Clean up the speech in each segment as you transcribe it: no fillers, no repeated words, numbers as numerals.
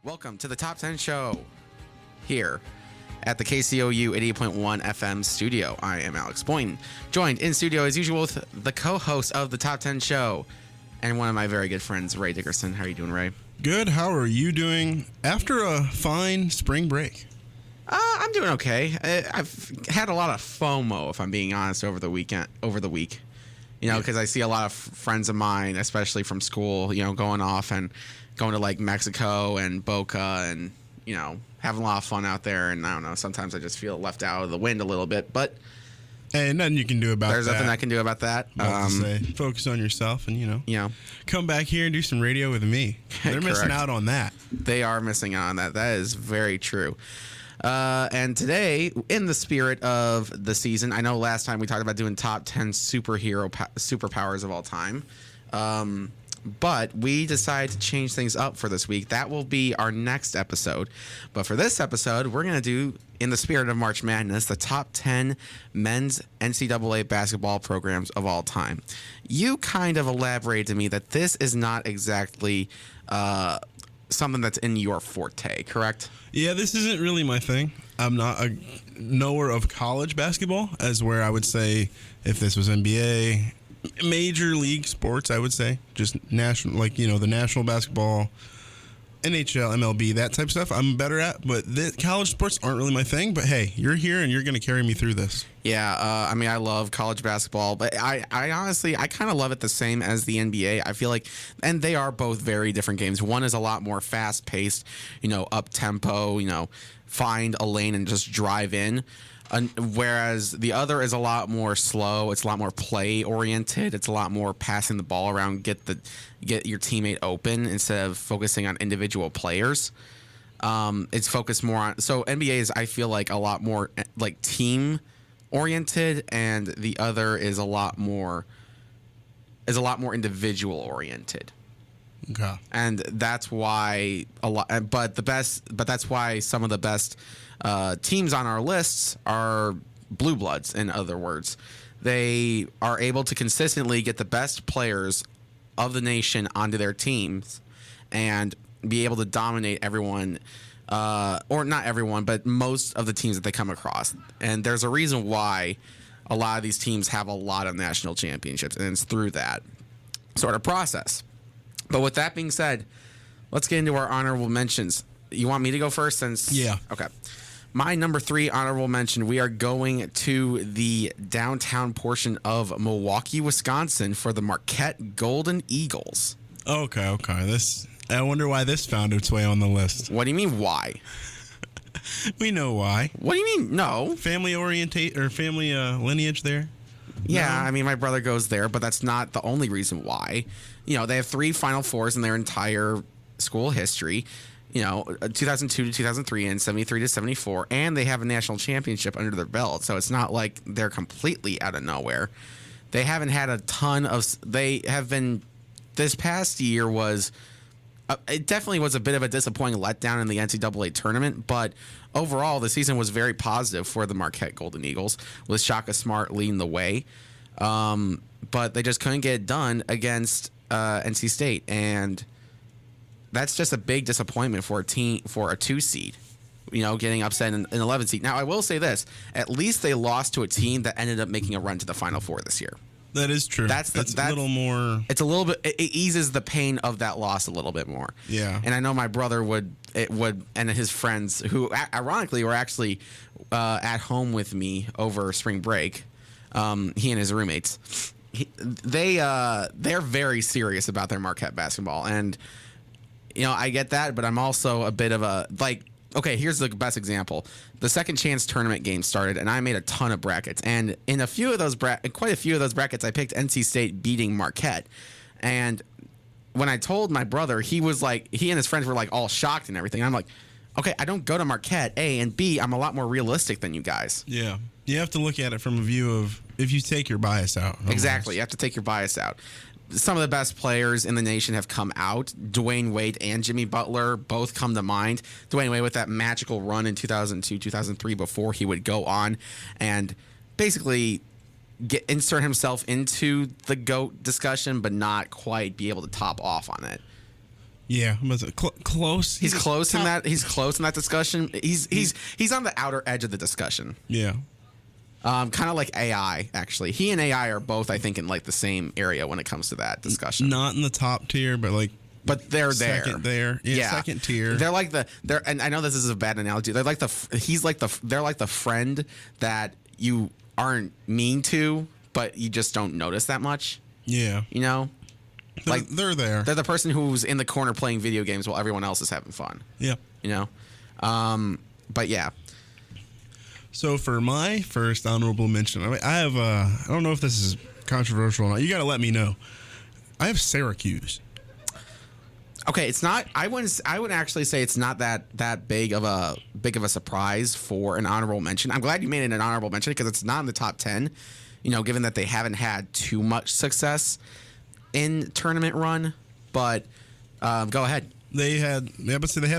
Welcome to the Top 10 Show here at the KCOU 88.1 FM studio. I am Alex Boynton, joined in studio as usual with the co-host of the Top 10 Show and one of my very good friends, Ray Dickerson. How are you doing, Ray? Good. How are you doing after a fine spring break? I'm doing okay. I've had a lot of FOMO, if I'm being honest, over the week. You know, because I see a lot of friends of mine, especially from school, you know, going off and going to like Mexico and Boca and, you know, having a lot of fun out there. And I don't know, sometimes I just feel left out of the wind a little bit, but hey, nothing you can do about there's that. nothing I can do about that. Focus on yourself and, you know, come back here and do some radio with me. They're missing out on that. They are missing out on that. That is very true. And today, in the spirit of the season, I know last time we talked about doing top 10 superpowers of all time. But we decided to change things up for this week. That will be our next episode. But for this episode, we're going to do, in the spirit of March Madness, the top 10 men's NCAA basketball programs of all time. You kind of elaborated to me that this is not exactly something that's in your forte, correct? Yeah, this isn't really my thing. I'm not a knower of college basketball, as where I would say if this was NBA, major league sports, I would say just national, like, you know, the national basketball, NHL, MLB, that type of stuff I'm better at, but the college sports aren't really my thing. But hey, you're here and you're going to carry me through this. Yeah, I mean, I love college basketball, but I honestly, I kind of love it the same as the NBA. I feel like, and they are both very different games. One is a lot more fast-paced, you know, up-tempo, you know, find a lane and just drive in. Whereas the other is a lot more slow. It's a lot more play oriented. It's a lot more passing the ball around, get your teammate open instead of focusing on individual players. It's focused more on, so NBA is, I feel like, a lot more like team oriented, and the other is a lot more individual oriented. Okay. And that's why that's why some of the best teams on our lists are blue bloods. In other words, they are able to consistently get the best players of the nation onto their teams and be able to dominate everyone, or not everyone, but most of the teams that they come across. And there's a reason why a lot of these teams have a lot of national championships, and it's through that sort of process. But with that being said, let's get into our honorable mentions. You want me to go first? Yeah. Okay. My number 3 honorable mention, we are going to the downtown portion of Milwaukee, Wisconsin for the Marquette Golden Eagles. Okay. I wonder why this found its way on the list. What do you mean, why? We know why. What do you mean, no? Family lineage there? Yeah, No? I mean, my brother goes there, but that's not the only reason why. You know, they have 3 Final Fours in their entire school history. You know, 2002 to 2003 and 73 to 74, and they have a national championship under their belt. So it's not like they're completely out of nowhere. They haven't had a ton of. They have been. This past year was. It definitely was a bit of a disappointing letdown in the NCAA tournament, but overall the season was very positive for the Marquette Golden Eagles, with Shaka Smart leading the way. But they just couldn't get it done against NC State, and that's just a big disappointment for a team, for a 2 seed, you know, getting upset in an 11 seed. Now, I will say this: at least they lost to a team that ended up making a run to the Final Four this year. That is true. That's a little more. It's a little bit. It eases the pain of that loss a little bit more. Yeah. And I know my brother would, and his friends, who ironically were actually at home with me over spring break. He and his roommates. They're very serious about their Marquette basketball, and you know, I get that, but I'm also a bit of a, like, okay, here's the best example. The Second Chance tournament game started, and I made a ton of brackets. And in quite a few of those brackets, I picked NC State beating Marquette. And when I told my brother, he and his friends were like all shocked and everything. I'm like, okay, I don't go to Marquette, A, and B, I'm a lot more realistic than you guys. Yeah. You have to look at it from a view of, if you take your bias out. Almost. Exactly. You have to take your bias out. Some of the best players in the nation have come out. Dwayne Wade and Jimmy Butler both come to mind. Dwayne Wade with that magical run in 2002, 2003 before he would go on and basically insert himself into the GOAT discussion, but not quite be able to top off on it. Yeah, close. He's close in that. He's close in that discussion. He's on the outer edge of the discussion. Yeah. Kind of like AI, actually. He and AI are both, I think, in like the same area when it comes to that discussion. Not in the top tier, but like. But they're there. Second there. Yeah, second tier. They're like and I know this is a bad analogy. They're like they're like the friend that you aren't mean to, but you just don't notice that much. Yeah. You know? They're there. They're the person who's in the corner playing video games while everyone else is having fun. Yeah. You know? But yeah. So for my first honorable mention, I have I don't know if this is controversial or not. You got to let me know. I have Syracuse. Okay, it's not. I would actually say it's not that big of a surprise for an honorable mention. I'm glad you made it an honorable mention because it's not in the top 10. You know, given that they haven't had too much success in tournament run. But go ahead. They had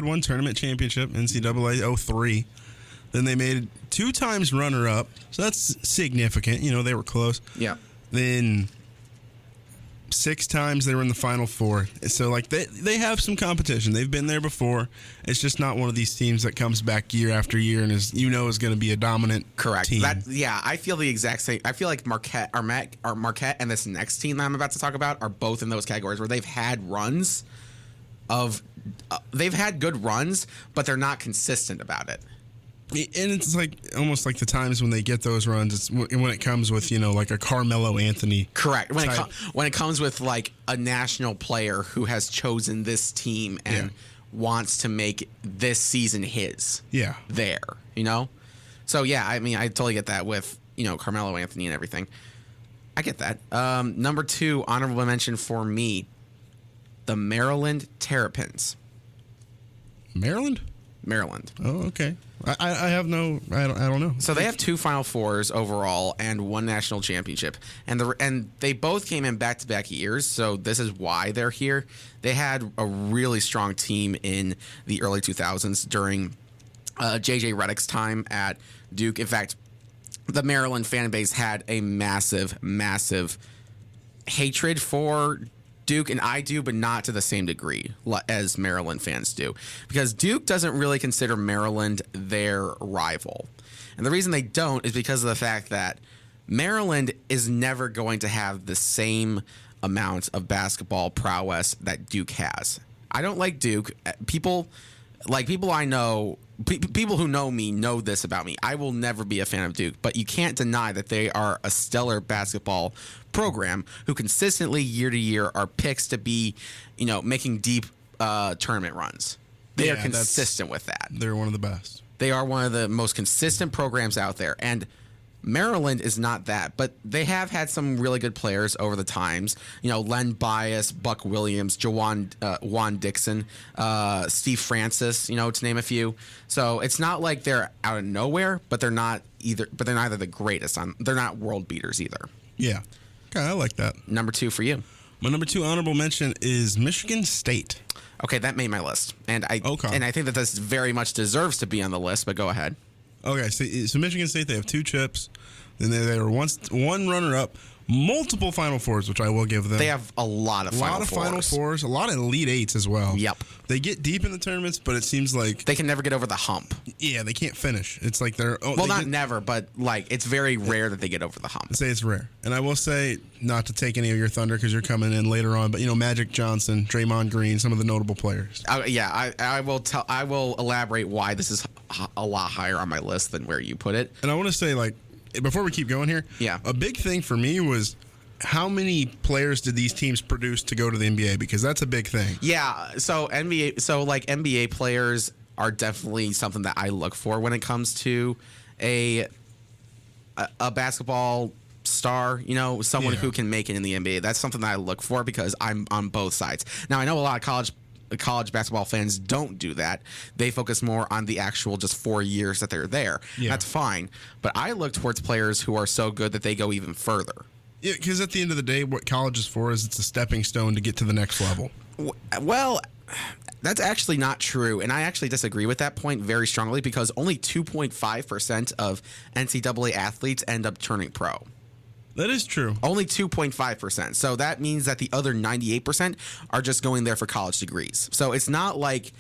one tournament championship, NCAA 03. Then they made 2 times runner up, so that's significant. You know, they were close. Yeah. Then 6 times they were in the Final Four. So, like, they have some competition. They've been there before. It's just not one of these teams that comes back year after year and is going to be a dominant team. I feel the exact same. I feel like Marquette and this next team that I'm about to talk about are both in those categories where they've had runs they've had good runs, but they're not consistent about it. And it's like almost like the times when they get those runs, it's when it comes with, you know, like a Carmelo Anthony. Correct. When it comes with like a national player who has chosen this team and wants to make this season his. Yeah. There, you know? So, yeah, I mean, I totally get that with, you know, Carmelo Anthony and everything. I get that. Number 2, honorable mention for me, the Maryland Terrapins. Maryland? Maryland. Oh, okay. I don't know. So they have 2 Final Fours overall and 1 national championship, and they both came in back-to-back years. So this is why they're here. They had a really strong team in the early 2000s during JJ Redick's time at Duke. In fact, the Maryland fan base had a massive hatred for Duke, and I do, but not to the same degree as Maryland fans do, because Duke doesn't really consider Maryland their rival. And the reason they don't is because of the fact that Maryland is never going to have the same amount of basketball prowess that Duke has. I don't like Duke. People I know, people who know me know this about me. I will never be a fan of Duke, but you can't deny that they are a stellar basketball program who consistently year to year are picks to be, you know, making deep tournament runs. They are consistent with that. They're one of the best. They are one of the most consistent programs out there, and Maryland is not that, but they have had some really good players over the times. You know, Len Bias, Buck Williams, Juan Dixon, Steve Francis, you know, to name a few. So it's not like they're out of nowhere, but they're not either. But they're neither the greatest. They're not world beaters either. Yeah, okay, I like that. Number 2 for you. My number 2 honorable mention is Michigan State. Okay, that made my list, and I think that this very much deserves to be on the list. But go ahead. Okay, so Michigan State, they have 2 chips. Then they were once 1 runner-up, multiple Final Fours, which I will give them. They have a lot of Final Fours, a lot of Elite Eights as well. Yep. They get deep in the tournaments, but it seems like they can never get over the hump. Yeah, they can't finish. It's like never, but like it's very rare that they get over the hump. I'd say it's rare. And I will say, not to take any of your thunder because you're coming in later on, but you know, Magic Johnson, Draymond Green, some of the notable players. I will elaborate why this is a lot higher on my list than where you put it. And I want to say, like, before we keep going here, a big thing for me was how many players did these teams produce to go to the NBA? Because that's a big thing. Yeah, so NBA players are definitely something that I look for when it comes to a basketball star, you know, someone who can make it in the NBA. That's something that I look for because I'm on both sides. Now, I know a lot of college basketball fans don't do that. They focus more on the actual just 4 years that they're there. Yeah. That's fine. But I look towards players who are so good that they go even further. Yeah, because at the end of the day, what college is for is it's a stepping stone to get to the next level. Well, that's actually not true, and I actually disagree with that point very strongly because only 2.5% of NCAA athletes end up turning pro. That is true. Only 2.5%. So that means that the other 98% are just going there for college degrees. So it's not like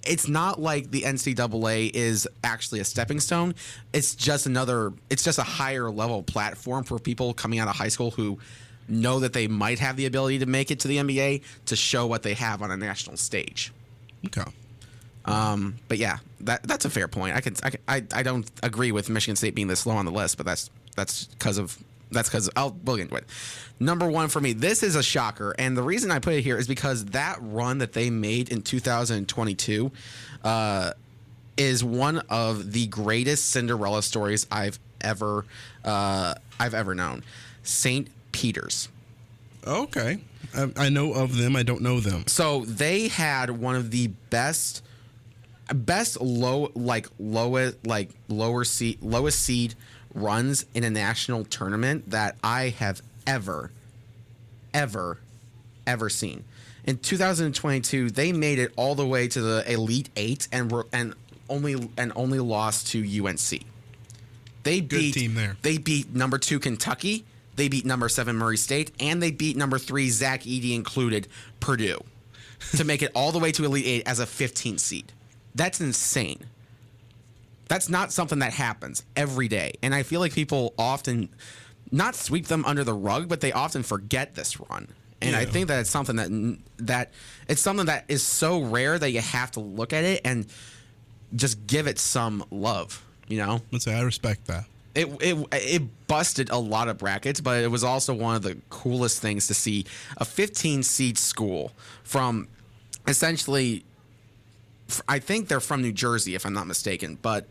the NCAA is actually a stepping stone. It's just a higher level platform for people coming out of high school who know that they might have the ability to make it to the NBA to show what they have on a national stage. Okay. But yeah, that's a fair point. I don't agree with Michigan State being this low on the list, but that's because we'll get into it. Number one for me, this is a shocker, and the reason I put it here is because that run that they made in 2022 is one of the greatest Cinderella stories I've ever known. St. Peter's. Okay, I know of them. I don't know them. So they had one of the lowest seed runs in a national tournament that I have ever seen. In 2022, they made it all the way to the Elite Eight and only lost to UNC. Good team there. They beat number 2 Kentucky. They beat number 7 Murray State, and they beat number 3 Zach Edey included Purdue to make it all the way to Elite Eight as a 15th seed. That's insane. That's not something that happens every day. And I feel like people often not sweep them under the rug, but they often forget this run. And I think that it's something that is so rare that you have to look at it and just give it some love, you know? Let's say I respect that. It busted a lot of brackets, but it was also one of the coolest things to see a 15-seed school from essentially, I think they're from New Jersey, if I'm not mistaken, but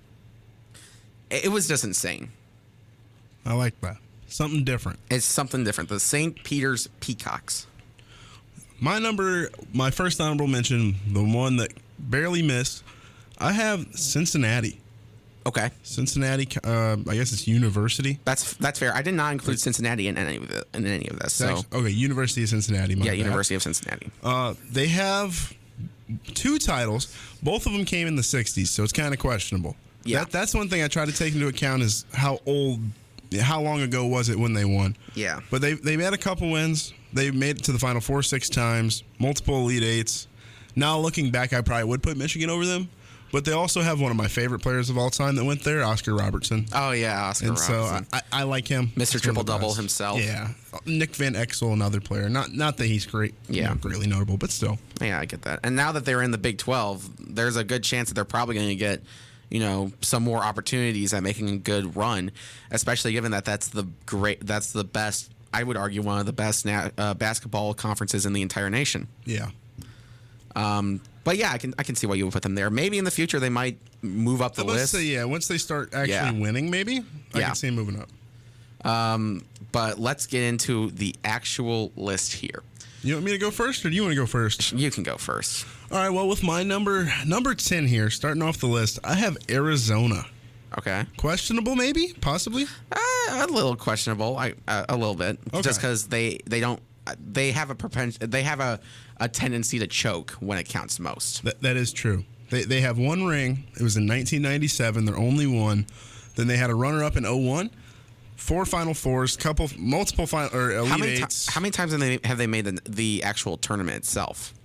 it was just insane. I like that. Something different. It's something different. The St. Peter's Peacocks. My first honorable mention, the one that barely missed, I have Cincinnati. Okay. Cincinnati, I guess it's University. That's fair. I did not include Cincinnati in any of this. So Okay, University of Cincinnati. University of Cincinnati. They have 2 titles. Both of them came in the 60s, so it's kind of questionable. Yeah. That's one thing I try to take into account is how long ago was it when they won. Yeah. But they've had a couple wins. They made it to the Final Four 6 times, multiple Elite Eights. Now looking back, I probably would put Michigan over them. But they also have one of my favorite players of all time that went there, Oscar Robertson. Oh, yeah, Oscar Robertson. So I like him. Mr. Triple-Double himself. Yeah. Nick Van Exel, another player. Not that he's great, greatly notable, but still. Yeah, I get that. And now that they're in the Big 12, there's a good chance that they're probably going to get, some more opportunities at making a good run, especially given that that's the best, I would argue, one of the best basketball conferences in the entire nation. Yeah. But yeah, I can see why you would put them there. Maybe in the future they might move up the list. Once they start actually winning, maybe I can see them moving up. But let's get into the actual list here. You want me to go first, or do you want to go first? You can go first. All right. Well, with my number 10 here, starting off the list, I have Arizona. Okay. Questionable, maybe, possibly. A little questionable. A little bit, just because they have a tendency to choke when it counts most. That is true. They have one ring. It was in 1997. Their only one. Then they had a runner-up in 2001. 4 Final Fours, multiple Elite Eights. How many times have they made the actual tournament itself?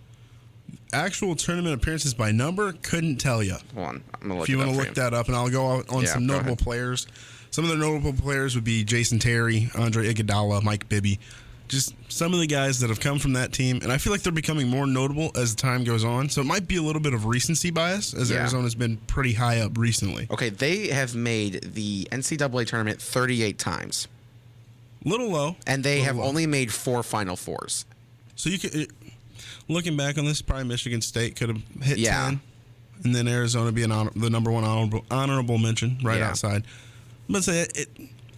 Actual tournament appearances by number, couldn't tell you. Hold on, I'm gonna look. If you want to look that up, and I'll go on some notable players. Some of the notable players would be Jason Terry, Andre Iguodala, Mike Bibby. Just some of the guys that have come from that team, and I feel like they're becoming more notable as the time goes on. So it might be a little bit of recency bias, as Arizona's been pretty high up recently. Okay, they have made the NCAA tournament 38 times. Little low. And they have only made 4 Final Fours. So you could, looking back on this, probably Michigan State could have hit 10, and then Arizona being the number one honorable mention right outside. But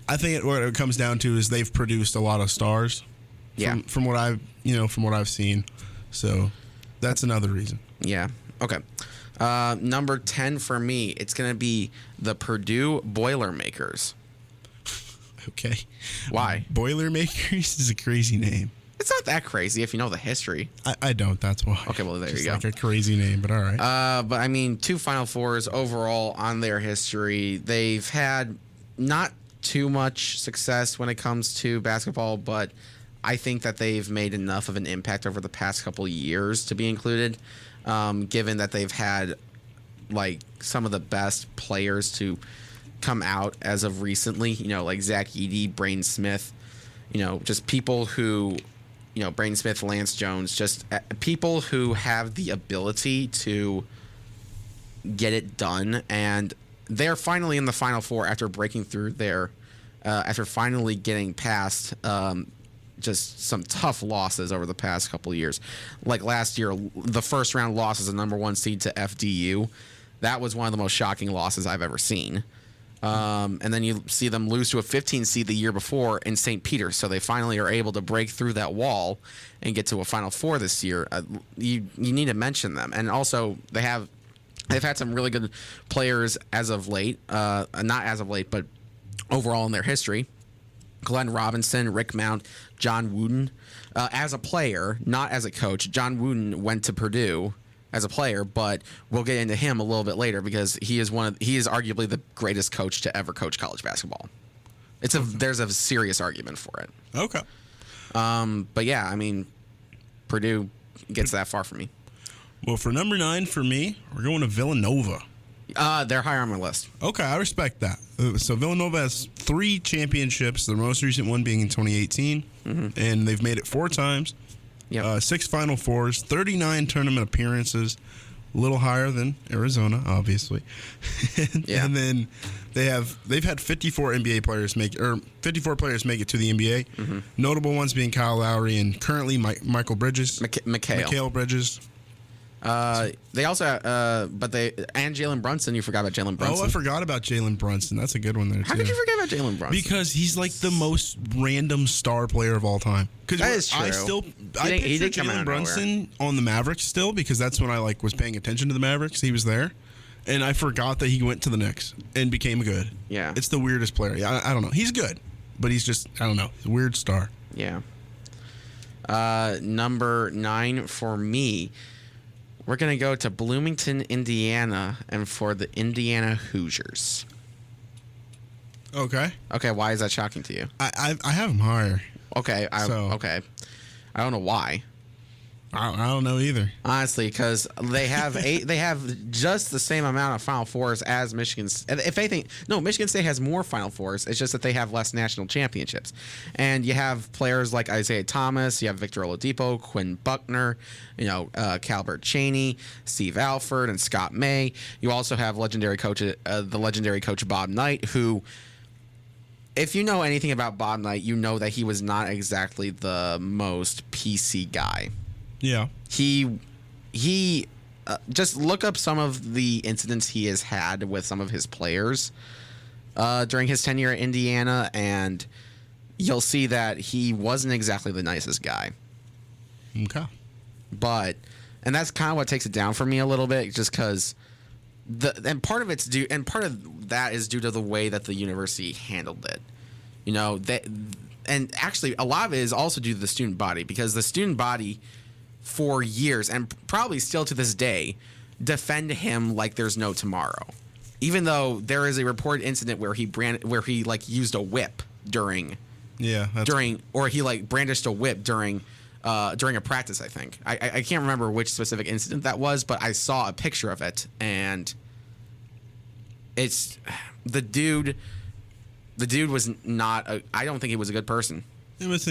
I think what it comes down to is they've produced a lot of stars. From what I've seen, so that's another reason. Yeah. Okay. Number 10 for me, it's going to be the Purdue Boilermakers. Okay. Why? Boilermakers is a crazy name. It's not that crazy if you know the history. I don't. That's why. Okay. Well, there you go. Like a crazy name, but all right. But I mean, 2 Final Fours overall on their history. They've had not too much success when it comes to basketball, but I think that they've made enough of an impact over the past couple of years to be included, given that they've had like some of the best players to come out as of recently, like Zach Edey, Braden Smith, just people who, Braden Smith, Lance Jones, just people who have the ability to get it done. And they're finally in the Final Four after breaking through after finally getting past just some tough losses over the past couple of years. Like last year, the first round loss as a number 1 seed to FDU. That was one of the most shocking losses I've ever seen. And then you see them lose to a 15 seed the year before in St. Peter. So they finally are able to break through that wall and get to a Final Four this year. You need to mention them. And also they've had some really good players as of late. Not as of late, but overall in their history. Glenn Robinson, Rick Mount, John Wooden. As a player, not as a coach, John Wooden went to Purdue as a player, but we'll get into him a little bit later because he is arguably the greatest coach to ever coach college basketball. There's a serious argument for it. Okay. But yeah, I mean, Purdue gets that far for me. Well, for number 9 for me, we're going to Villanova. They're higher on my list. Okay, I respect that. So Villanova has 3 championships, the most recent one being in 2018, and they've made it 4 times. Yep. 6 Final Fours, 39 tournament appearances, a little higher than Arizona, obviously. Yeah. And then they've had 54 players make it to the NBA. Mm-hmm. Notable ones being Kyle Lowry and currently Michael Bridges, Mikal Bridges. They also, and Jalen Brunson. You forgot about Jalen Brunson. Oh, I forgot about Jalen Brunson. That's a good one there, too. How could you forget about Jalen Brunson? Because he's like the most random star player of all time. That is true. I picture Jalen Brunson on the Mavericks still because that's when I was paying attention to the Mavericks. He was there. And I forgot that he went to the Knicks and became good. Yeah. It's the weirdest player. Yeah, I don't know. He's good, but he's just, I don't know, he's a weird star. Yeah. Number 9 for me, we're going to go to Bloomington, Indiana, and for the Indiana Hoosiers. Okay. Okay, why is that shocking to you? I have them higher. Okay, okay. I don't know why. I don't know either. Honestly, because they have they have just the same amount of Final Fours as Michigan. If anything, no, Michigan State has more Final Fours. It's just that they have less national championships. And you have players like Isaiah Thomas, you have Victor Oladipo, Quinn Buckner, Calbert Chaney, Steve Alford, and Scott May. You also have the legendary coach Bob Knight, who, if you know anything about Bob Knight, you know that he was not exactly the most PC guy. Yeah. He just look up some of the incidents he has had with some of his players during his tenure at Indiana, and you'll see that he wasn't exactly the nicest guy. Okay. And that's kind of what takes it down for me a little bit, just because part of that is due to the way that the university handled it. And actually a lot of it is also due to the student body, because the student body for years, and probably still to this day, defend him like there's no tomorrow. Even though there is a reported incident where he used a whip during brandished a whip during a practice, I think. I can't remember which specific incident that was, but I saw a picture of it, and it's the dude was not I don't think he was a good person. It was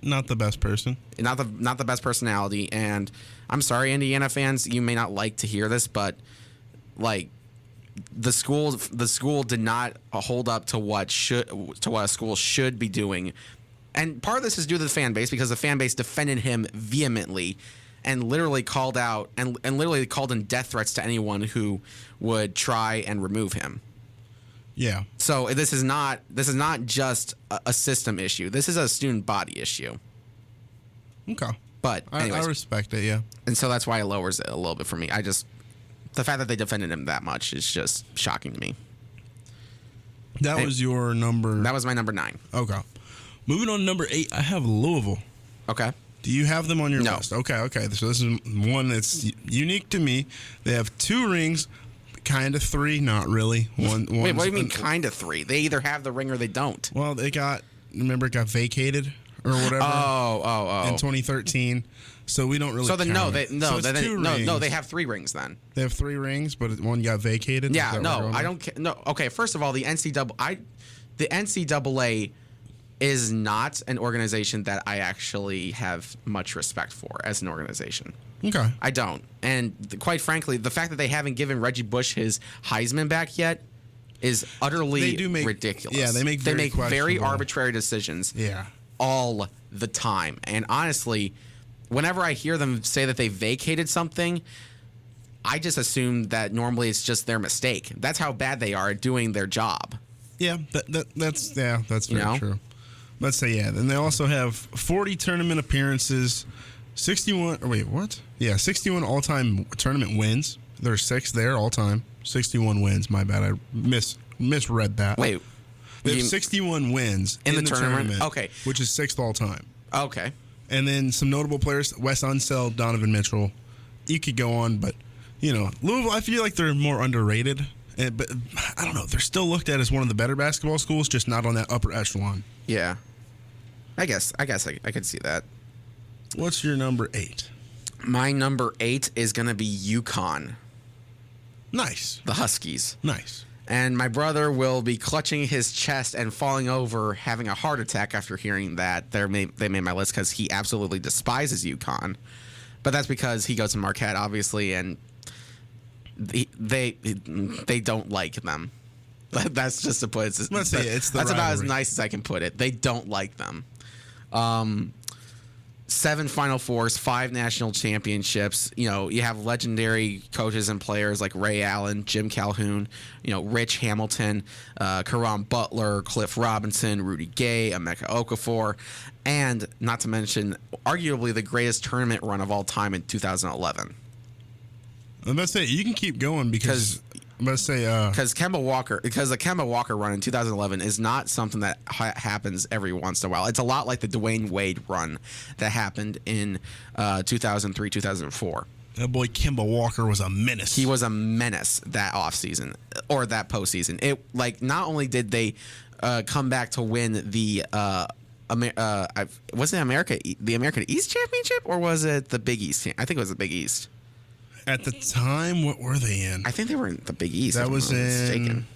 not the best person. Not the best personality, and I'm sorry, Indiana fans, you may not like to hear this, but the school did not hold up to what a school should be doing. And part of this is due to the fan base, because the fan base defended him vehemently and literally called out and literally called in death threats to anyone who would try and remove him. Yeah. So this is not just a system issue. This is a student body issue. Okay. But anyways, I respect it, yeah. And so that's why it lowers it a little bit for me. The fact that they defended him that much is just shocking to me. That was your number. That was my number 9. Okay. Moving on to number 8, I have Louisville. Okay. Do you have them on your No. list? Okay. So this is one that's unique to me. They have 2 rings, kind of three, not really. Wait, what do you mean kind of three? They either have the ring or they don't. Well, it got vacated or whatever. Oh. In 2013. So we don't really. So then count it. they have 3 rings then. They have 3 rings, but one got vacated. Yeah, no, I don't. No, okay. First of all, the NCAA is not an organization that I actually have much respect for as an organization. Okay. I don't. And quite frankly, the fact that they haven't given Reggie Bush his Heisman back yet is utterly ridiculous. Yeah, they make very arbitrary decisions. Yeah. All the time. And honestly, whenever I hear them say that they vacated something, I just assume that normally it's just their mistake. That's how bad they are at doing their job. Yeah, that's very true. Let's say, yeah. Then they also have 40 tournament appearances, 61. Wait, what? Yeah, 61 all-time tournament wins. There's 6 there all-time. 61 wins. My bad. I misread that. Wait. They have 61 wins in the tournament. Okay. Which is 6th all-time. Okay. And then some notable players: Wes Unseld, Donovan Mitchell. You could go on, but Louisville. I feel like they're more underrated. But I don't know. They're still looked at as one of the better basketball schools, just not on that upper echelon. Yeah. I guess I could see that. What's your number 8? My number 8 is going to be UConn. Nice. The Huskies. Nice. And my brother will be clutching his chest and falling over, having a heart attack after hearing that they made my list because he absolutely despises UConn. But that's because he goes to Marquette, obviously, and they don't like them. That's just to put it. That's about as nice as I can put it. They don't like them. 7 Final Fours, 5 national championships. You have legendary coaches and players like Ray Allen, Jim Calhoun, Rich Hamilton, Caron Butler, Cliff Robinson, Rudy Gay, Emeka Okafor, and not to mention arguably the greatest tournament run of all time in 2011. I'm about to say you can keep going because I'm going to say because the Kemba Walker run in 2011 is not something that happens every once in a while. It's a lot like the Dwayne Wade run that happened in 2003, 2004. That boy Kemba Walker was a menace. He was a menace that offseason or that postseason. It not only did they come back to win the was it the American East Championship or was it the Big East? I think it was the Big East. At the time, what were they in? I think they were in the Big East. That was in mistaken.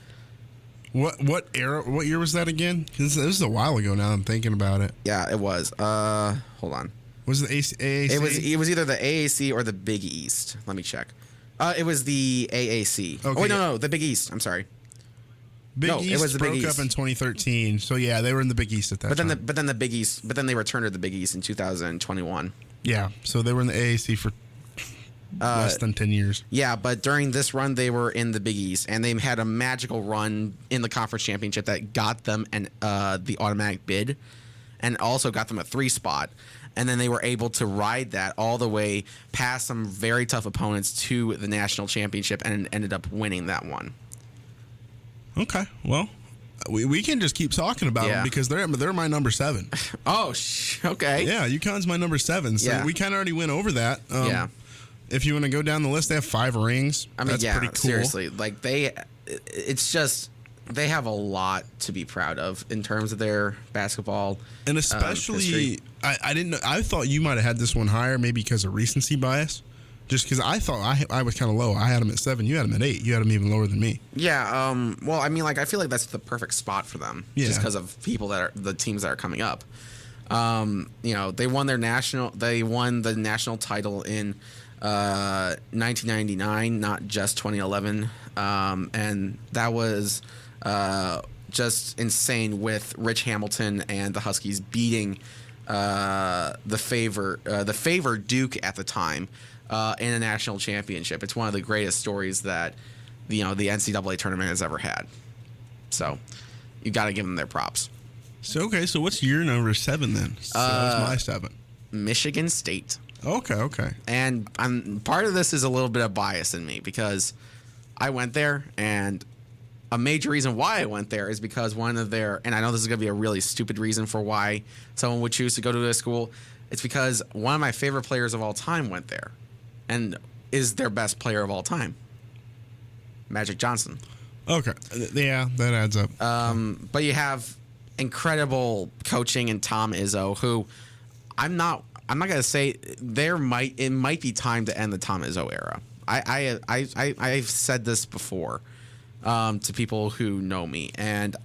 What era? What year was that again? Because this is a while ago now. I'm thinking about it. Yeah, it was. Hold on. Was it AAC? It was either the AAC or the Big East. Let me check. It was the AAC. Okay. Oh wait, no, the Big East. I'm sorry. It was the broke Big East. Up in 2013. So yeah, they were in the Big East at that time. But then the Big East. But then they returned to the Big East in 2021. Yeah. So they were in the AAC for less than 10 years. Yeah, but during this run, they were in the Big East, and they had a magical run in the conference championship that got them the automatic bid, and also got them a 3 spot. And then they were able to ride that all the way past some very tough opponents to the national championship, and ended up winning that one. Okay, well, we can just keep talking about them because they're my number 7. Oh, okay. Yeah, UConn's my number 7. So we kind of already went over that. Yeah. If you want to go down the list, they have 5 rings. I mean, that's pretty cool. Seriously, it's just they have a lot to be proud of in terms of their basketball, and especially I didn't know. I thought you might have had this one higher, maybe because of recency bias. Just because I thought I was kind of low. I had them at 7. You had them at 8. You had them even lower than me. Yeah. Well, I mean, I feel like that's the perfect spot for them, just because of the teams that are coming up. They won the national title in 1999, not just 2011, and that was just insane with Rich Hamilton and the Huskies beating the favored Duke at the time in a national championship. It's one of the greatest stories that the NCAA tournament has ever had. So you got to give them their props. So what's your number 7 then? So that was my 7. Michigan State. Okay. And part of this is a little bit of bias in me because I went there, and a major reason why I went there is because one of their, and I know this is going to be a really stupid reason for why someone would choose to go to a school. It's because one of my favorite players of all time went there and is their best player of all time. Magic Johnson. Okay. Yeah, that adds up. But you have incredible coaching in Tom Izzo, who I'm not gonna say it might be time to end the Tom Izzo era. I've said this before to people who know me, and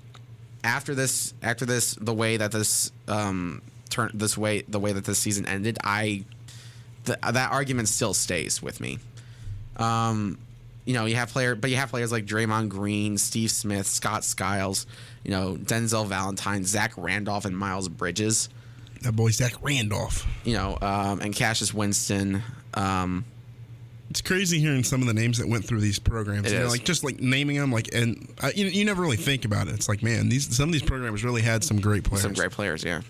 after this, the way that this the way that this season ended, that argument still stays with me. You have players like Draymond Green, Steve Smith, Scott Skiles, Denzel Valentine, Zach Randolph, and Miles Bridges. That boy Zach Randolph. And Cassius Winston. It's crazy hearing some of the names that went through these programs. Just naming them, you never really think about it. It's like, man, some of these programs really had some great players. Some great players, yeah.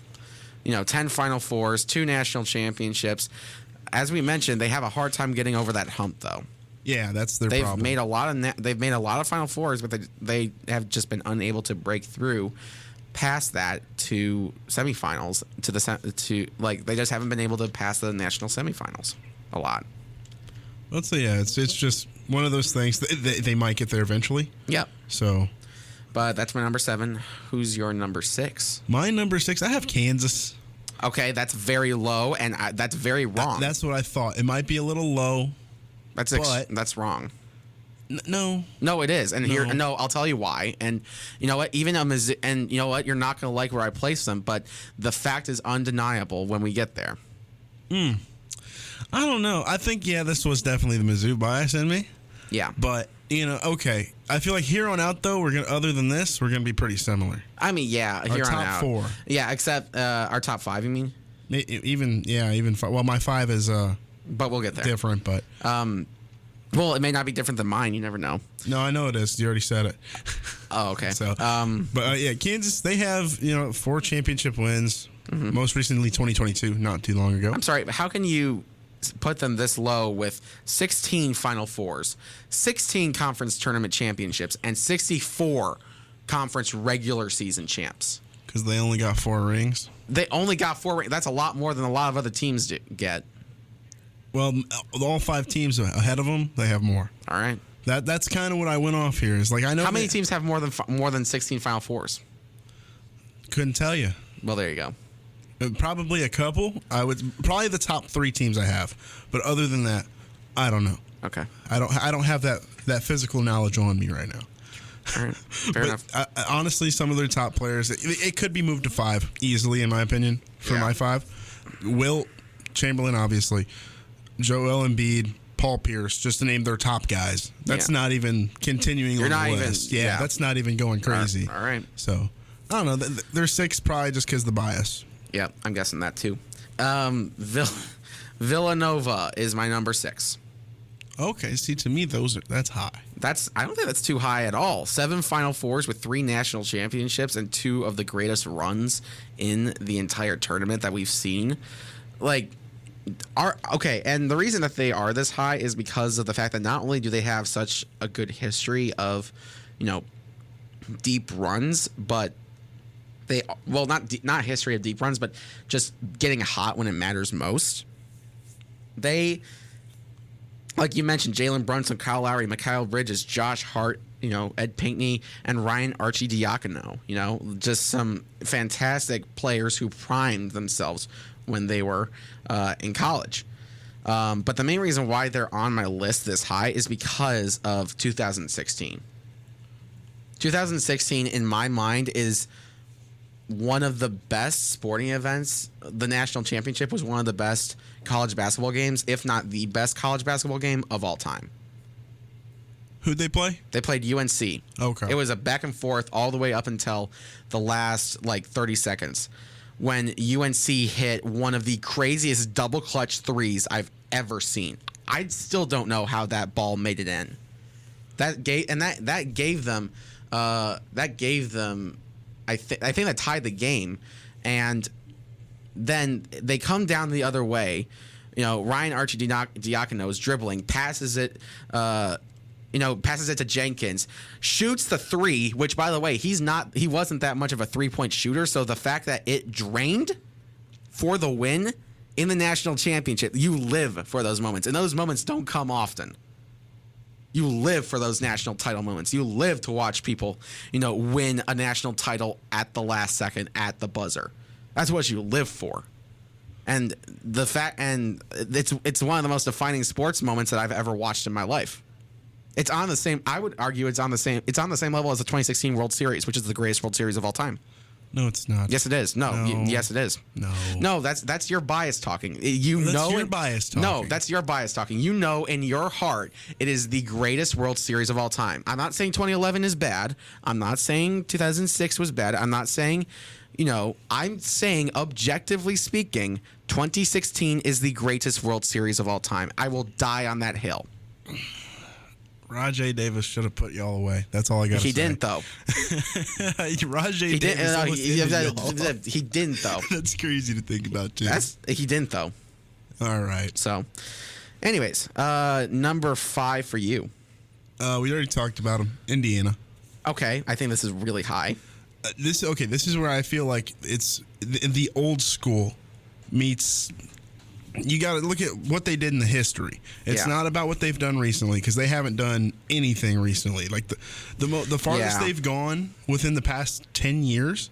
10 Final Fours, 2 national championships. As we mentioned, they have a hard time getting over that hump, though. Yeah, that's their problem. They've made a lot of Final Fours, but they have just been unable to break through past that to semifinals. They just haven't been able to pass the national semifinals a lot. Let's say, yeah, it's just one of those things. They might get there eventually. Yep. So, but that's my number 7. Who's your number 6? My number 6, I have Kansas. Okay, that's very low, and that's very wrong. That's what I thought. It might be a little low. That's wrong. No, it is, and I'll tell you why. And you know what? You're not going to like where I place them, but the fact is undeniable when we get there. I don't know. I think this was definitely the Mizzou bias in me. Yeah, but okay. I feel like here on out though, other than this, we're gonna be pretty similar. I mean, yeah, here on out. Our top 4. Yeah, except our top 5. You mean? Even 5. Well, my 5 is but we'll get there. Different, but well, it may not be different than mine. You never know. No, I know it is. You already said it. Oh, okay. So, Kansas. They have 4 championship wins. Mm-hmm. Most recently, 2022, not too long ago. I'm sorry, but how can you put them this low with 16 Final Fours, 16 conference tournament championships, and 64 conference regular season champs? Because they only got 4 rings. They only got 4 rings. That's a lot more than a lot of other teams get. Well, all 5 teams ahead of them, they have more. All right. That's kind of what I went off here. Is I know how many teams have more than 16 Final Fours? Couldn't tell you. Well, there you go. Probably a couple. Probably the top 3 teams I have, but other than that, I don't know. Okay. I don't have that physical knowledge on me right now. All right. Fair enough. Honestly, some of their top players, it could be moved to 5 easily, in my opinion. For my 5, Wilt Chamberlain, obviously, Joel Embiid, Paul Pierce, just to name their top guys. That's not even continuing on the list. That's not even going crazy. All right. So I don't know. They're 6 probably just because of the bias. Yeah, I'm guessing that too. Villanova is my number 6. Okay, see, to me, that's high. I don't think that's too high at all. 7 Final Fours with 3 national championships and 2 of the greatest runs in the entire tournament that we've seen. And the reason that they are this high is because of the fact that not only do they have such a good history of, deep runs, but not history of deep runs, but just getting hot when it matters most. They, like you mentioned, Jalen Brunson, Kyle Lowry, Mikal Bridges, Josh Hart, Ed Pinckney, and Ryan Arcidiacono. Just some fantastic players who primed themselves when they were in college. But the main reason why they're on my list this high is because of 2016. 2016, in my mind, is one of the best sporting events. The national championship was one of the best college basketball games, if not the best college basketball game of all time. Who'd they play? They played UNC. Okay. It was a back and forth all the way up until the last 30 seconds when UNC hit one of the craziest double clutch threes I've ever seen. I still don't know how that ball made it in. That gave them I think that tied the game, and then they come down the other way. Ryan Arcidiacono is dribbling, passes it to Jenkins, shoots the 3, which, by the way, he wasn't that much of a 3-point shooter, so the fact that it drained for the win in the national championship, you live for those moments, and those moments don't come often. You live for those national title moments. You live to watch people, win a national title at the last second at the buzzer. That's what you live for. And it's one of the most defining sports moments that I've ever watched in my life. It's on the same. I would argue it's on the same level as the 2016 World Series, which is the greatest World Series of all time. No, it's not. Yes, it is. No. Yes, it is. No. That's your bias talking. That's your bias talking. No, that's your bias talking. You know, in your heart, it is the greatest World Series of all time. I'm not saying 2011 is bad. I'm not saying 2006 was bad. I'm not saying, I'm saying objectively speaking, 2016 is the greatest World Series of all time. I will die on that hill. Rajay Davis should have put y'all away. That's all I got to say. He didn't, though. Rajay Davis. He didn't, though. That's crazy to think about, too. He didn't, though. All right. So, anyways, number 5 for you. We already talked about him. Indiana. Okay, I think this is really high. This is where I feel like it's the old school meets. You got to look at what they did in the history. It's not about what they've done recently, because they haven't done anything recently. Like the farthest they've gone within the past 10 years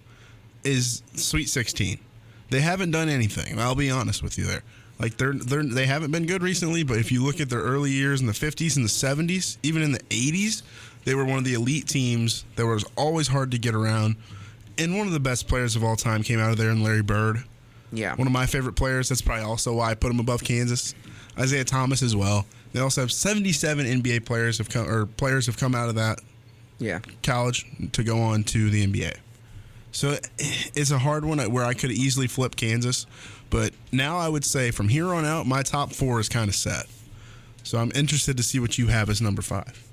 is Sweet 16. They haven't done anything. I'll be honest with you there. Like they haven't been good recently, but if you look at their early years in the 50s and the 70s, even in the 80s, they were one of the elite teams that was always hard to get around. And one of the best players of all time came out of there in Larry Bird. Yeah. One of my favorite players. That's probably also why I put him above Kansas. Isaiah Thomas as well. They also have 77 NBA players have come out of that college to go on to the NBA. So it's a hard one where I could easily flip Kansas. But now I would say from here on out, my top 4 is kind of set. So I'm interested to see what you have as number 5.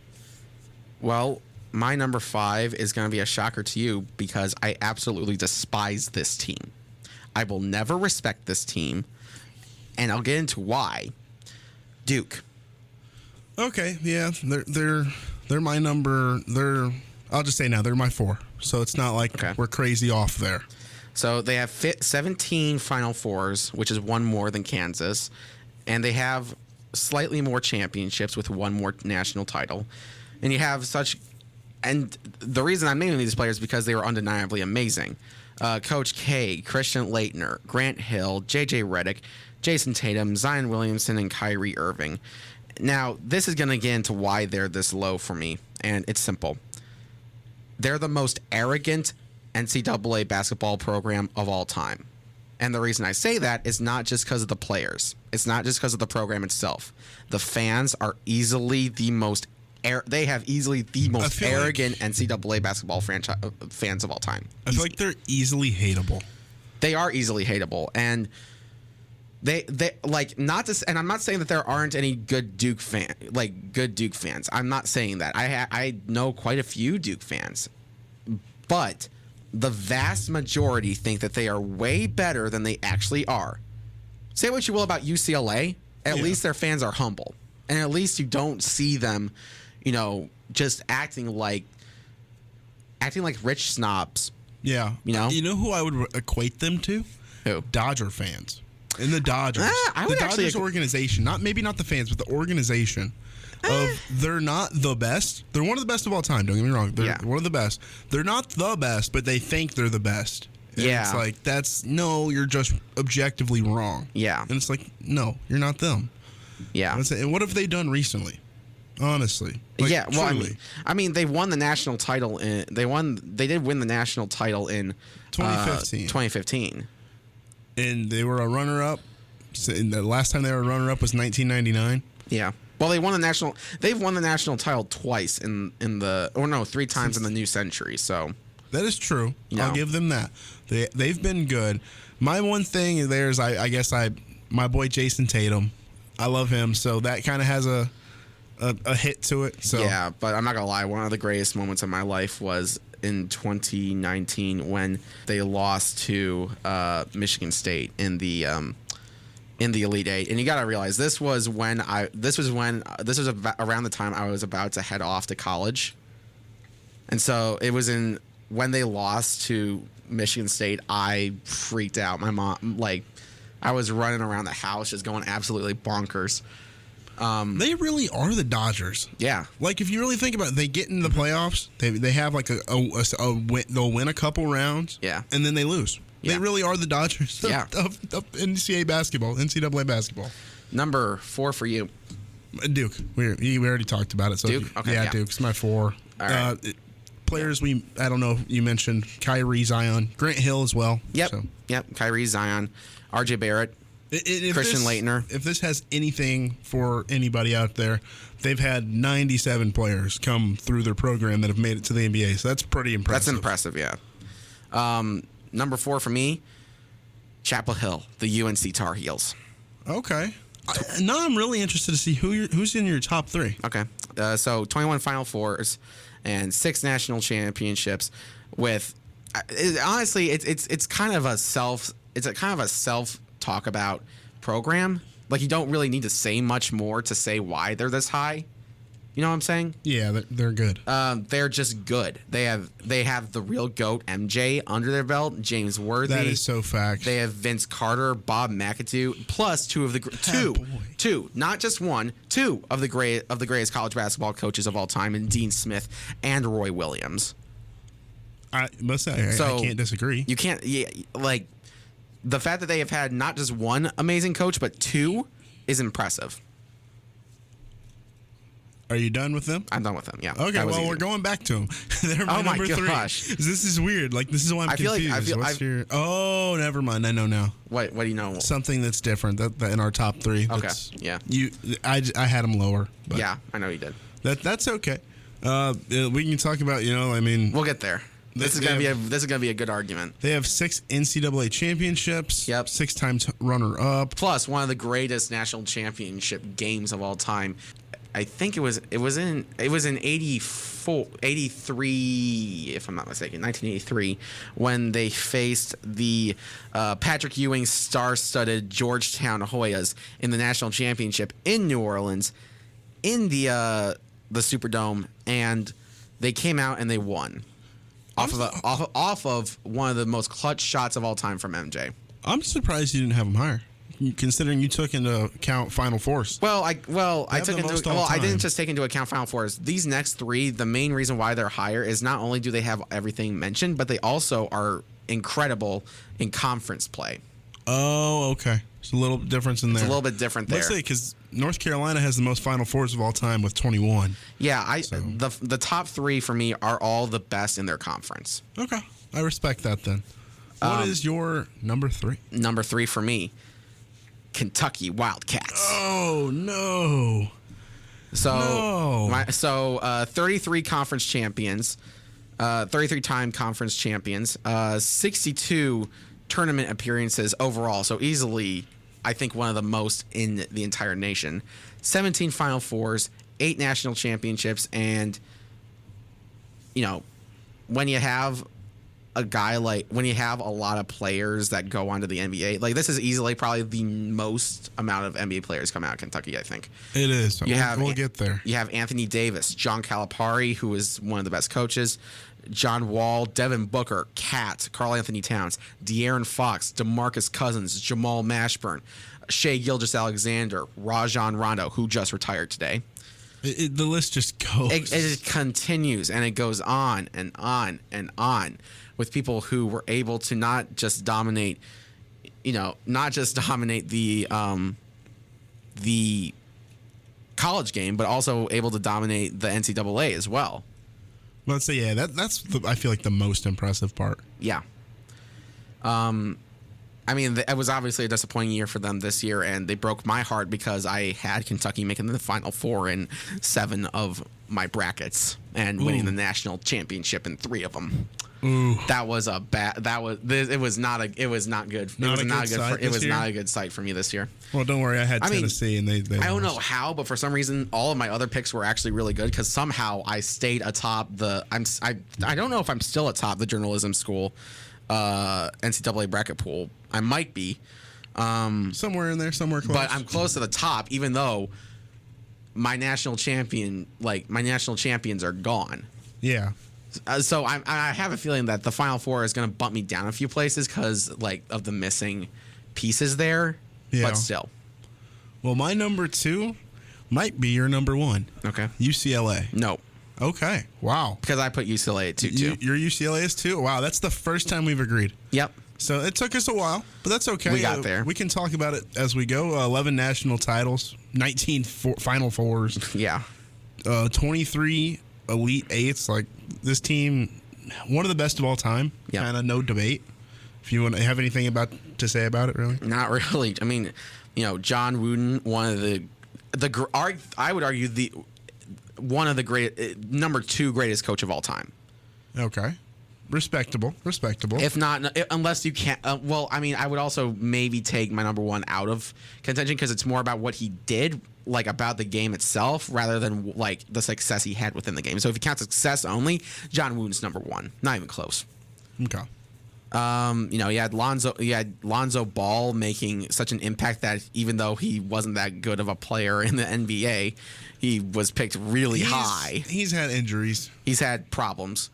Well, my number 5 is going to be a shocker to you because I absolutely despise this team. I will never respect this team, and I'll get into why. Duke. Okay, yeah, they're my number. I'll just say now they're my 4. So it's not like we're crazy off there. So they have 17 Final Fours, which is one more than Kansas, and they have slightly more championships with one more national title. And you have and the reason I'm naming these players is because they were undeniably amazing. Coach K, Christian Laettner, Grant Hill, J.J. Redick, Jason Tatum, Zion Williamson, and Kyrie Irving. Now, this is going to get into why they're this low for me, and it's simple. They're the most arrogant NCAA basketball program of all time. And the reason I say that is not just because of the players. It's not just because of the program itself. The fans are easily the most arrogant NCAA basketball fans of all time. I feel like they're easily hateable. They are easily hateable, and they like not to. And I'm not saying that there aren't any good Duke fans. I'm not saying that. I know quite a few Duke fans, but the vast majority think that they are way better than they actually are. Say what you will about UCLA, at least their fans are humble, and at least you don't see them, just acting like rich snobs. Yeah. You know who I would equate them to? Who? Dodger fans. In the Dodgers. The Dodgers organization. Maybe not the fans, but the organization. They're not the best. They're one of the best of all time. Don't get me wrong. They're one of the best. They're not the best, but they think they're the best. And it's like, you're just objectively wrong. Yeah. And it's like, no, you're not them. Yeah. And what have they done recently? Honestly. I mean, they won the national title they did win the national title in 2015. And they were a runner-up. The last time they were a runner-up was 1999. Yeah. Well, they've won the national title twice 3 times in the new century. So that is true. I'll give them that. They've been good. My one thing there is my boy Jason Tatum. I love him, so that kind of has a hit to it. So yeah, but I'm not gonna lie. One of the greatest moments of my life was in 2019 when they lost to Michigan State in the Elite Eight. And you got to realize this was around the time I was about to head off to college. And so it was when they lost to Michigan State, I freaked out. My mom, I was running around the house just going absolutely bonkers. They really are the Dodgers. Yeah. Like, if you really think about it, they get in the playoffs. They have like a win, they'll win a couple rounds. Yeah. And then they lose. Yeah. They really are the Dodgers of NCAA basketball. Number 4 for you. Duke. We already talked about it. So Duke? Okay, yeah. Duke's my 4. All right. Players I don't know if you mentioned Kyrie, Zion, Grant Hill as well. Yep. So. Yep. Kyrie, Zion, RJ Barrett. Christian Laettner. If this has anything for anybody out there, they've had 97 players come through their program that have made it to the NBA. So that's pretty impressive. That's impressive, yeah. Number 4 for me, Chapel Hill, the UNC Tar Heels. Okay. Now I'm really interested to see who's in your top 3. Okay. So 21 Final Fours and 6 national championships. With honestly, it's kind of a self talk about program. Like, you don't really need to say much more to say why they're this high. You know what I'm saying? Yeah, they're good. They're just good. They have the real GOAT MJ under their belt, James Worthy. That is so fact. They have Vince Carter, Bob McAdoo, plus two, not just one, 2 of the greatest college basketball coaches of all time, and Dean Smith and Roy Williams. I must say, I can't disagree. You can't, like, the fact that they have had not just one amazing coach, but 2 is impressive. Are you done with them? I'm done with them, yeah. Okay, well, we're going back to them. They're my number 3. This is weird. Like, this is why I'm confused. Oh, never mind. I know now. What do you know? Something that's different that in our top 3. Okay, yeah. I had them lower. But yeah, I know you did. That's okay. We can talk about, I mean. We'll get there. This is gonna be a good argument. They have 6 NCAA championships. Yep. 6 times runner up. Plus one of the greatest national championship games of all time. I think it was in 83, if I'm not mistaken, 1983, when they faced the Patrick Ewing star-studded Georgetown Hoyas in the national championship in New Orleans, in the Superdome, and they came out and they won off of one of the most clutch shots of all time from MJ. I'm surprised you didn't have them higher, considering you took into account Final Fours. I didn't just take into account Final Fours. These next 3, the main reason why they're higher is not only do they have everything mentioned, but they also are incredible in conference play. Oh, okay. It's a little difference in there. It's a little bit different there. Let's say, because North Carolina has the most Final Fours of all time with 21. Yeah, the top 3 for me are all the best in their conference. Okay, I respect that then. What is your number 3? Number 3 for me, Kentucky Wildcats. Oh no! 33 conference champions, 33-time conference champions, 62 tournament appearances overall. So easily, I think one of the most in the entire nation. 17 Final Fours, 8 national championships, and when you have when you have a lot of players that go onto the NBA, like, this is easily probably the most amount of NBA players come out of Kentucky, I think. It is. We'll get there. You have Anthony Davis, John Calipari, who is one of the best coaches, John Wall, Devin Booker, Cat, Karl Anthony Towns, De'Aaron Fox, DeMarcus Cousins, Jamal Mashburn, Shai Gilgeous-Alexander, Rajon Rondo, who just retired today. The list just goes. It continues, and it goes on and on and on, with people who were able to not just dominate the college game, but also able to dominate the NCAA as well. Let's say, that's I feel like the most impressive part. Yeah. I mean, it was obviously a disappointing year for them this year, and they broke my heart because I had Kentucky making the Final Four in 7 of my brackets and winning the national championship in 3 of them. Ooh. That was a bad. It was not good. It was not a good sight for me this year. Well, don't worry, I had Tennessee, and they I don't know how, but for some reason, all of my other picks were actually really good because somehow I stayed atop the. I don't know if I'm still atop the journalism school NCAA bracket pool. I might be somewhere in there, somewhere close. But I'm close to the top, even though my national champions are gone. Yeah. So I have a feeling that the Final Four is going to bump me down a few places because of the missing pieces there. Yeah. But still. Well, my number 2, might be your number one. Okay. UCLA. No. Okay. Wow. Because I put UCLA at 2 too. Your UCLA is 2? Wow, that's the first time we've agreed. Yep. So it took us a while, but that's okay. We got there. We can talk about it as we go. 11 national titles, 19 Final Fours. Yeah. 23 Elite Eights. Like, this team, one of the best of all time. Yep. Kind of no debate. If you want to have anything to say about it, really? Not really. I mean, John Wooden, one of I would argue one of the great, number 2 greatest coach of all time. Okay. Respectable. If not, unless you can't. I would also maybe take my number 1 out of contention because it's more about what he did, like about the game itself, rather than like the success he had within the game. So if you count success only, John Wooden's number 1, not even close. Okay. You had Lonzo Ball making such an impact that even though he wasn't that good of a player in the NBA, he was picked really high. He's had injuries. He's had problems.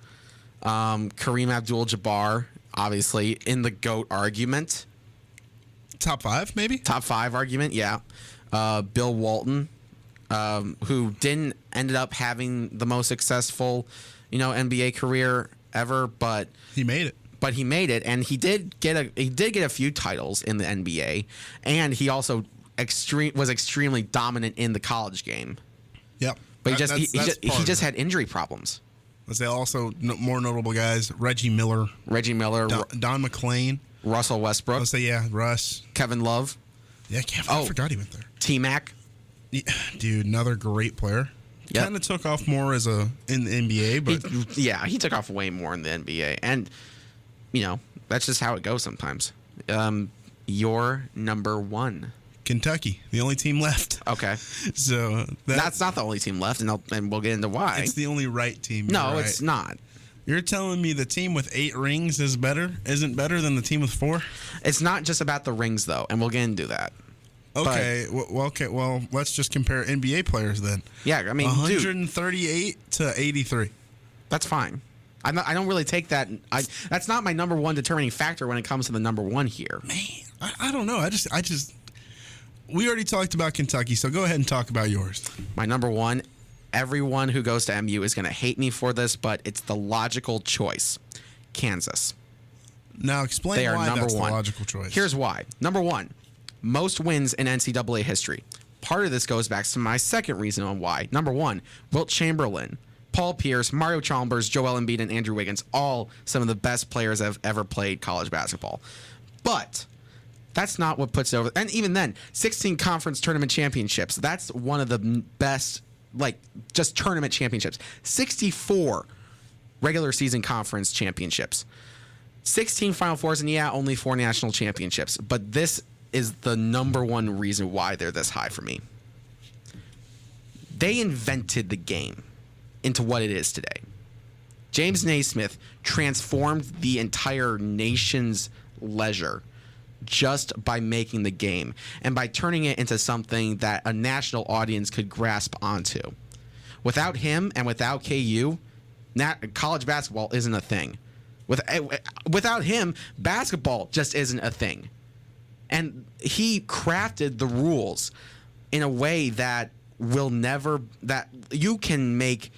Kareem Abdul-Jabbar, obviously, in the GOAT argument. Top 5, maybe? Top 5 argument, yeah. Bill Walton, who ended up having the most successful, NBA career ever, but he made it. And he did get a few titles in the NBA, and he also was extremely dominant in the college game. Yep. But he just had injury problems. Let's say also more notable guys: Reggie Miller, Don McClain, Russell Westbrook. Let's say Russ, Kevin Love. Yeah, I forgot he went there. T-Mac. Yeah, dude, another great player. Yep. Kind of took off more in the NBA, but he took off way more in the NBA, and that's just how it goes sometimes. Your number 1. Kentucky, the only team left. Okay. So that's not the only team left, and we'll get into why. It's the only right team. No, right. It's not. You're telling me the team with 8 rings isn't better than the team with 4? It's not just about the rings, though, and we'll get into that. Okay. Well, let's just compare NBA players then. Yeah, I mean, 138 to 83. That's fine. I don't really take that. That's not my number 1 determining factor when it comes to the number 1 here. Man, I don't know. I just. We already talked about Kentucky, so go ahead and talk about yours. My number 1, everyone who goes to MU is going to hate me for this, but it's the logical choice. Kansas. Now explain why that's the logical choice. Here's why. Number 1, most wins in NCAA history. Part of this goes back to my second reason on why. Number 1, Wilt Chamberlain, Paul Pierce, Mario Chalmers, Joel Embiid, and Andrew Wiggins, all some of the best players that have ever played college basketball. But that's not what puts it over. And even then, 16 conference tournament championships. That's one of the best, just tournament championships. 64 regular season conference championships. 16 Final Fours, and only 4 national championships. But this is the number 1 reason why they're this high for me. They invented the game into what it is today. James Naismith transformed the entire nation's leisure just by making the game and by turning it into something that a national audience could grasp onto. Without him and without KU, college basketball isn't a thing. Without him, basketball just isn't a thing. And he crafted the rules in a way that you can make.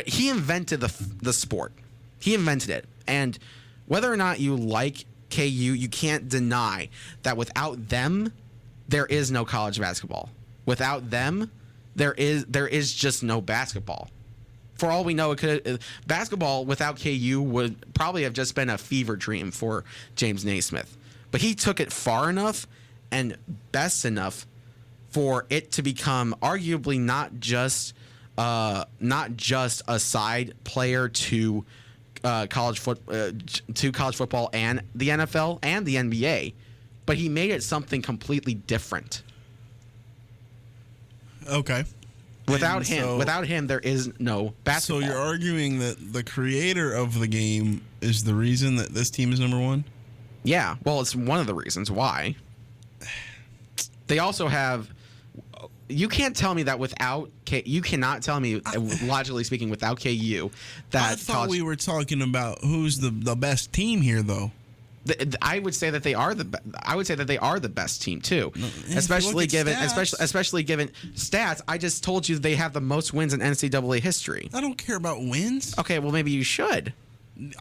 He invented the sport. He invented it. And whether or not you like KU, you can't deny that without them, there is no college basketball. Without them, there is just no basketball. For all we know, basketball without KU would probably have just been a fever dream for James Naismith. But he took it far enough and best enough for it to become arguably not just a side player to college football and the NFL and the NBA, but he made it something completely different. Okay. Without him, there is no basketball. So you're arguing that the creator of the game is the reason that this team is number 1? Yeah. Well, it's one of the reasons why. They also have. You can't tell me that you cannot tell me, logically speaking, without KU, that I thought we were talking about who's the best team here, though. I would say that they are the best team too, if especially you look given at stats. especially given stats. I just told you they have the most wins in NCAA history. I don't care about wins. Okay, well maybe you should.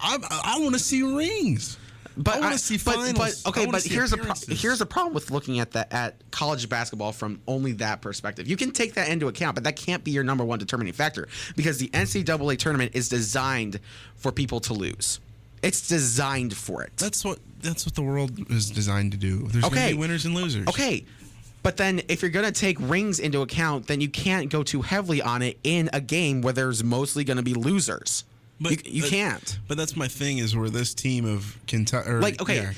I want to see rings. I want to see finals. But here's a problem with looking at college basketball from only that perspective. You can take that into account, but that can't be your number one determining factor because the NCAA tournament is designed for people to lose. It's designed for it. That's what the world is designed to do. There's going to be winners and losers. Okay. But then if you're going to take rings into account, then you can't go too heavily on it in a game where there's mostly going to be losers. But you can't. But that's my thing is where this team of Kentucky,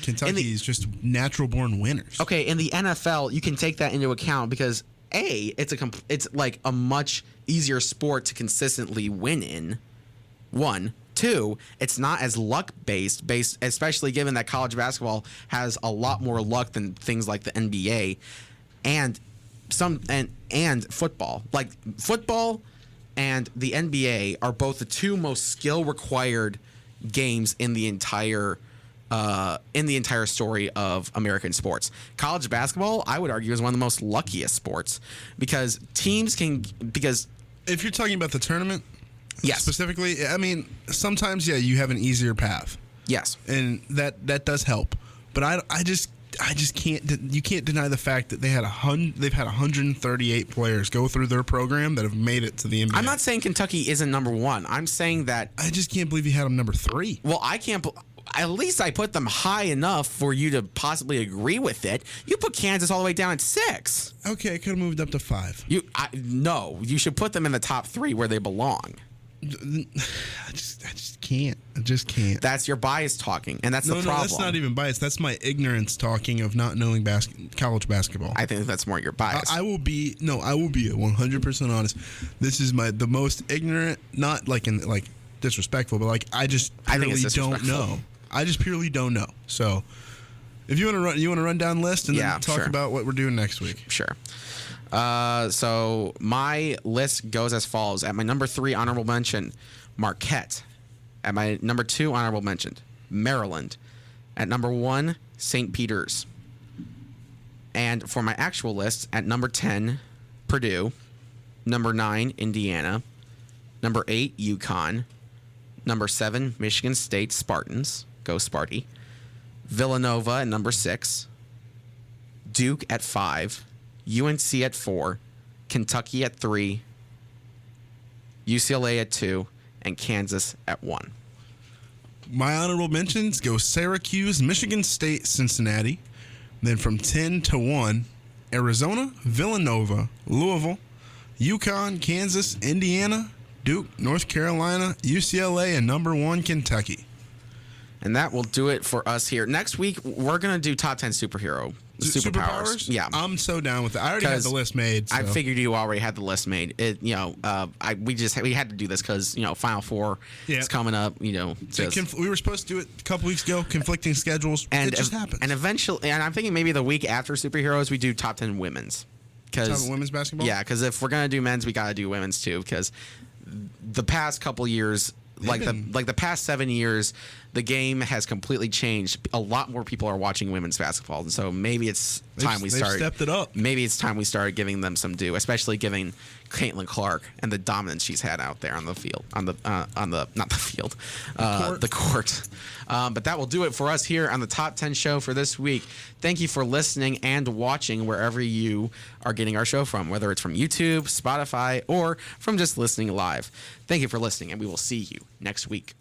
Kentucky is just natural born winners. Okay, in the NFL, you can take that into account because it's like a much easier sport to consistently win in. 1, 2, it's not as luck based, especially given that college basketball has a lot more luck than things like the NBA and football. Like football and the NBA are both the two most skill required games in the entire story of American sports. College basketball, I would argue, is one of the most luckiest sports because if you're talking about the tournament, yes, specifically, I mean, sometimes you have an easier path. Yes, and that does help. But I just can't. You can't deny the fact that they've had 138 players go through their program that have made it to the NBA. I'm not saying Kentucky isn't number one. I'm saying that I just can't believe you had them number 3. Well, I can't. At least I put them high enough for you to possibly agree with it. You put Kansas all the way down at 6. Okay, I could have moved up to 5. No, you should put them in the top 3 where they belong. I just can't. I just can't. That's your bias talking, and that's the problem. No, that's not even bias. That's my ignorance talking of not knowing college basketball. I think that's more your bias. I will be 100% honest. This is the most ignorant, not like disrespectful, but like I purely don't know. I just purely don't know. So, if you want to run down the list and then talk about what we're doing next week. Sure. So my list goes as follows. At my number 3 honorable mention, Marquette. At my number 2 honorable mention, Maryland. At number 1, St. Peter's. And for my actual list, at number 10, Purdue. Number 9, Indiana. Number 8, UConn. Number 7, Michigan State Spartans. Go Sparty. Villanova at number 6. Duke at 5. UNC at 4, Kentucky at 3, UCLA at 2, and Kansas at 1. My honorable mentions go Syracuse, Michigan State, Cincinnati. Then from 10 to 1, Arizona, Villanova, Louisville, UConn, Kansas, Indiana, Duke, North Carolina, UCLA, and number 1, Kentucky. And that will do it for us here. Next week, we're going to do top 10 superpowers. Yeah, I'm so down with it. I already had the list made. So. I figured you already had the list made. We had to do this because Final Four is coming up. We were supposed to do it a couple weeks ago. Conflicting schedules, and it just happens. And eventually, and I'm thinking maybe the week after superheroes, we do top 10 women's. Top 10 women's basketball. Yeah, because if we're gonna do men's, we gotta do women's too. Because the past couple years. The past 7 years, the game has completely changed. A lot more people are watching women's basketball, and so maybe it's time we start. Stepped it up. Maybe it's time we started giving them some due, especially giving Caitlin Clark and the dominance she's had out there on the field, the court. But that will do it for us here on the Top 10 show for this week. Thank you for listening and watching wherever you are getting our show from, whether it's from YouTube, Spotify, or from just listening live. Thank you for listening, and we will see you next week.